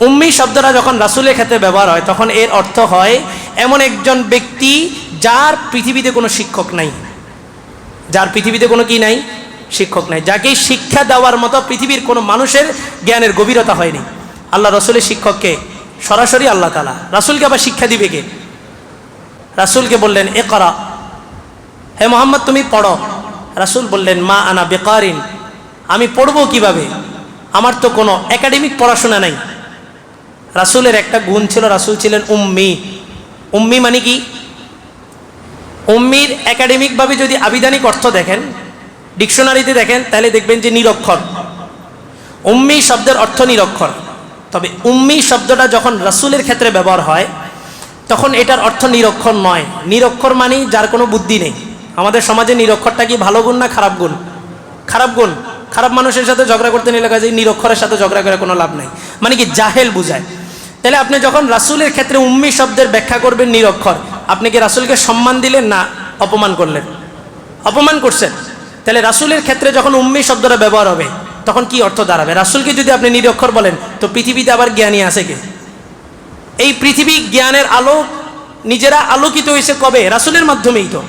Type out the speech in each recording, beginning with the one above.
উম্মি শব্দটা যখন রাসূলের ক্ষেত্রে ব্যবহার হয় তখন এর অর্থ হয় এমন একজন ব্যক্তি যার পৃথিবীতে কোনো শিক্ষক নাই, যার পৃথিবীতে কোনো কি নাই, শিক্ষক নাই, যাকে শিক্ষা দেওয়ার মতো পৃথিবীর কোনো মানুষের জ্ঞানের গভীরতা হয়নি। আল্লাহ রসুলের শিক্ষককে সরাসরি আল্লাহ তাআলা, রাসূলকে আবার শিক্ষা দিবে কে? রাসূলকে বললেন ইকরা, হে মোহাম্মদ তুমি পড়ো। রাসূল বললেন মা আনা বিকারিন, আমি পড়বো কিভাবে, আমার তো কোনো একাডেমিক পড়াশোনা নাই। রাসূলের একটা গুণ ছিল, রাসূল ছিলেন উম্মি। উম্মি মানে কি? উম্মির একাডেমিকভাবে যদি আবিধানিক অর্থ দেখেন, ডিকশনারিতে দেখেন, তাহলে দেখবেন যে নিরক্ষর। উম্মি শব্দের অর্থ নিরক্ষর। তবে উম্মি শব্দটা যখন রাসূলের ক্ষেত্রে ব্যবহার হয় তখন এটার অর্থ নিরক্ষর নয়। নিরক্ষর মানে যার কোনো বুদ্ধি নেই। আমাদের সমাজে নিরক্ষরটা কি ভালো গুণ না খারাপ গুণ? খারাপ গুণ। খারাপ মানুষের সাথে ঝগড়া করতে নিলে কাজে নিরক্ষরের সাথে ঝগড়া করে কোনো লাভ নাই, মানে কি জাহেল বুঝায়। তাহলে আপনি যখন রাসূলের ক্ষেত্রে উম্মি শব্দের ব্যাখ্যা করবেন নিরক্ষর, আপনি কি রাসূলকে সম্মান দিলেন না অপমান করলেন? অপমান করছেন। তাহলে রাসূলের ক্ষেত্রে যখন উম্মি শব্দটা ব্যবহার হবে তখন কি অর্থ দাঁড়াবে? রাসূলকে যদি আপনি নিরক্ষর বলেন তো পৃথিবীতে আবার জ্ঞানী আছে কে? এই পৃথিবী জ্ঞানের আলো নিজেরা আলোকিত হয়েছে কবে? রাসূলের মাধ্যমেই তো।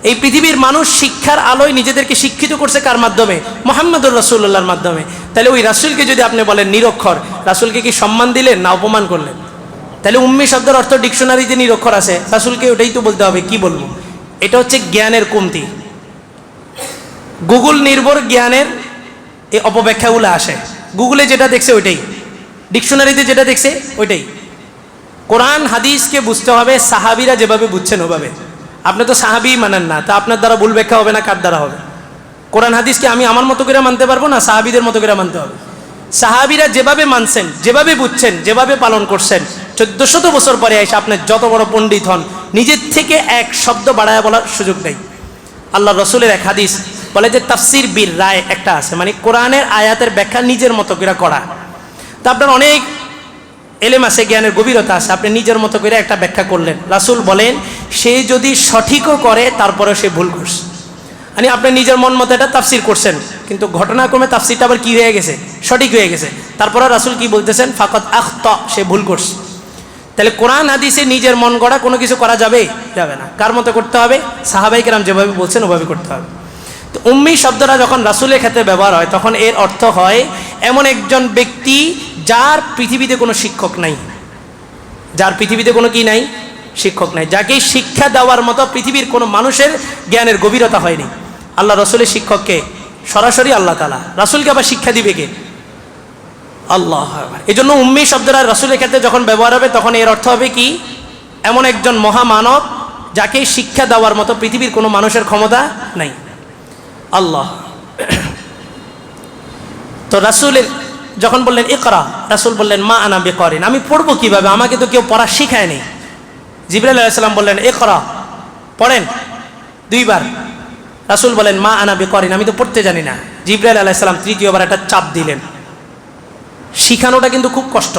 এই পৃথিবীর মানুষ শিক্ষার আলোয় নিজেদেরকে শিক্ষিত করছে কার মাধ্যমে? মুহাম্মদুর রাসূলুল্লাহর মাধ্যমে। তাহলে ওই রাসূলকে যদি আপনি বলেন নিরক্ষর, রাসূলকে কি সম্মান দিলেন না অপমান করলেন? তাহলে উম্মি শব্দের অর্থ ডিকশনারিতে নিরক্ষর আছে, রাসূলকে ওটাই তো বলতে হবে। কি বলবো? এটা হচ্ছে জ্ঞানের কমতি। গুগল নির্ভর জ্ঞানের এই অপব্যাখ্যাগুলো আসে। গুগলে যেটা দেখছে ওইটাই, ডিকশনারিতে যেটা দেখছে ওইটাই। কোরআন হাদিসকে বুঝতে হবে সাহাবীরা যেভাবে বুঝছেন ওভাবে। আপনি তো সাহাবী মানেন না, তা আপনার দ্বারা ভুল ব্যাখ্যা হবে না কার দ্বারা হবে? কোরআন হাদিসকে আমি আমার মতো করে মানতে পারবো না, সাহাবীদের মতো করে মানতে হবে। সাহাবীরা যেভাবে মানছেন, যেভাবে বুঝছেন, যেভাবে পালন করছেন, 1400 বছর পরে এসে আপনি যত বড় পণ্ডিত হন, নিজের থেকে এক শব্দ বাড়ায় বলার সুযোগ নেই। আল্লাহ রসুলের এক হাদিস বলে যে তাফসির বির রায় একটা আছে, মানে কোরআনের আয়াতের ব্যাখ্যা নিজের মতো করে করা। তা আপনার অনেক এলেম আছে, জ্ঞানের গভীরতা আছে, আপনি নিজের মতো করে একটা ব্যাখ্যা করলেন। রাসূল বলেন সে যদি সঠিকও করে তারপরেও সে ভুল করছে। মানে আপনি নিজের মন মতো এটা তাফসির করছেন, কিন্তু ঘটনাক্রমে তাফসিরটা আবার কি হয়ে গেছে? সঠিক হয়ে গেছে। তারপরে রাসূল কি বলতেছেন? ফাকাত আখতা, সে ভুল করছে। তাহলে কোরআন হাদিসে নিজের মন গড়া কোনো কিছু করা যাবে? যাবে না। কার মতো করতে হবে? সাহাবায়ে কেরাম যেভাবে বলছেন ওভাবে করতে হবে। তো উম্মি শব্দটা যখন রাসূলের ক্ষেত্রে ব্যবহার হয় তখন এর অর্থ হয় এমন একজন ব্যক্তি যার পৃথিবীতে কোনো শিক্ষক নাই, যার পৃথিবীতে কোনো কি নাই, শিক্ষক নাই, যাকে শিক্ষা দেওয়ার মতো পৃথিবীর কোনো মানুষের জ্ঞানের গভীরতা হয়নি। আল্লাহ রসুলের শিক্ষককে সরাসরি আল্লাহ তাআলা, রাসূলকে আবার শিক্ষা দিবে কে? আল্লাহ। এই জন্য উম্মি শব্দটা রাসূলের ক্ষেত্রে যখন ব্যবহার হবে তখন এর অর্থ হবে কি? এমন একজন মহামানব যাকে শিক্ষা দেওয়ার মতো পৃথিবীর কোনো মানুষের ক্ষমতা নাই। আল্লাহ। তো রাসূলের যখন বললেন ইকরা, রাসূল বললেন মা আনা বিকারিন, আমি পড়বো কিভাবে, আমাকে তো কেউ পড়া শিখায়নি। জিবরাইল আলাইহিস সালাম বললেন ইকরা, পড়েন 2 বার। রাসূল বলেন মা আনা বিকারিন, আমি তো পড়তে জানি না। জিবরাইল আলাইহিস সালাম তৃতীয়বার একটা চাপ দিলেন। শিখানোটা কিন্তু খুব কষ্ট,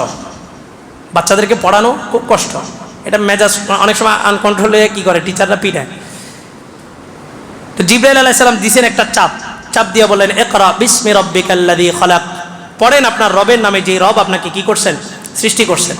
বাচ্চাদেরকে পড়ানো খুব কষ্ট। এটা মেজাজ অনেক সময় আনকন্ট্রোল হয়ে কি করে, টিচাররা পিটায়। তো জিবরাইল আলাইহিস সালাম দিছেন একটা চাপ দিয়ে বললেন ইকরা বিসমি রাব্বিকাল্লাযী খালাক, পড়েন আপনার রবের নামে, যে রব আপনাকে কি করছেন? সৃষ্টি করছেন।